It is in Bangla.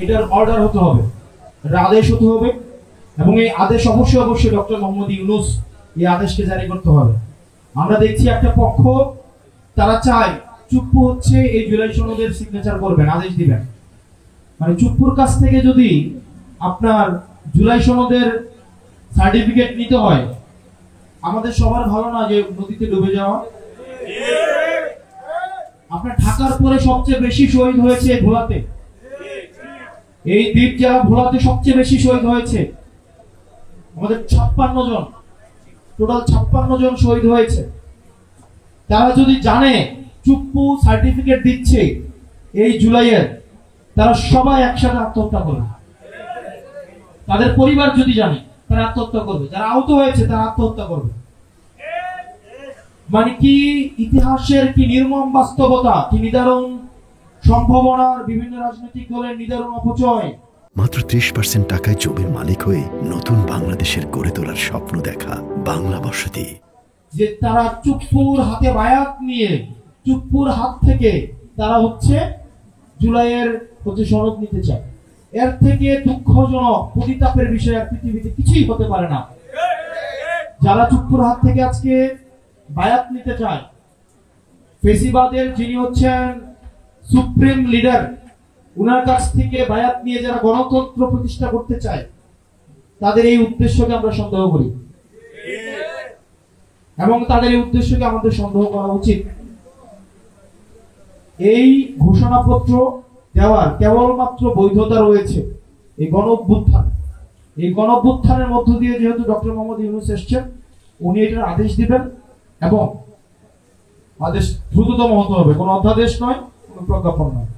এটার অর্ডার হতে হবে, এটা আদেশ হতে হবে, এবং এই আদেশ অবশ্যই ডক্টর মোহাম্মদ ইউনূস এই আদেশকে জারি করতে হবে। আমরা দেখছি একটা পক্ষ তারা চায় চুপ্পু হচ্ছে এই জুলাই সনদের সিগনেচার করবেন, আদেশ দিবেন। মানে চুপ্পুর কাছ থেকে যদি আপনার জুলাই সনদের সার্টিফিকেট নিতে হয়, আমাদের সবার ভালো না যে নদীতে ডুবে যাওয়া। আপনার ঢাকার পরে সবচেয়ে বেশি শহীদ হয়েছে ভোলাতে, এই দ্বীপ জেলা ভোলাতে সবচেয়ে বেশি শহীদ হয়েছে, আমাদের 56 জন, টোটাল 56 জন শহীদ হয়েছে। তারা যদি জানে চুপ্পু সার্টিফিকেট দিচ্ছে এই জুলাইয়ের, তারা সবাই একসাথে আত্মহত্যা করবে। তাদের পরিবার যদি জানে তারা আত্মহত্যা করবে, যারা আহত হয়েছে তারা আত্মহত্যা করবে। মানে কি ইতিহাসের কি নির্মম বাস্তবতা, কি নিদারুণ সম্ভাবনার বিভিন্ন রাজনৈতিক দলের নিদারুণ অপচয়। মাত্র 30% টাকায় জমির মালিক হয়ে নতুন বাংলাদেশের গড়ে তোলার স্বপ্ন দেখা বাংলা বসতি। যে তারা চুপ্পুর হাতে বায়াত নিয়ে চুপ্পুর হাত থেকে তারা হচ্ছে জুলাইয়ের প্রতি সনদ নিতে চায়। এর থেকে দুঃখজনক পরিতাপের বিষয় আর পৃথিবীতে কিছুই হতে পারে না। যারা চুপ্পুর হাত থেকে আজকে বায়াত নিতে চায়, ফেসিবাদের যিনি হচ্ছেন সুপ্রিম লিডার, উনার কাছ থেকে বায়াত নিয়ে যারা গণতন্ত্র প্রতিষ্ঠা করতে চায়, তাদের এই উদ্দেশ্যকে আমরা সন্দেহ করি, এবং তাদের এই উদ্দেশ্যকে আমাদের সন্দেহ করা উচিত। এই ঘোষণাপত্র দেওয়ার কেবলমাত্র বৈধতা রয়েছে এই গণঅভ্যুত্থান। এই গণঅভ্যুত্থানের মধ্য দিয়ে যেহেতু ডক্টর মোহাম্মদ ইউনূস এসছেন, উনি এটার আদেশ দিবেন, এবং আদেশ দ্রুততম হতে হবে, কোনো অধ্যাদেশ নয়, কোনো প্রজ্ঞাপন নয়।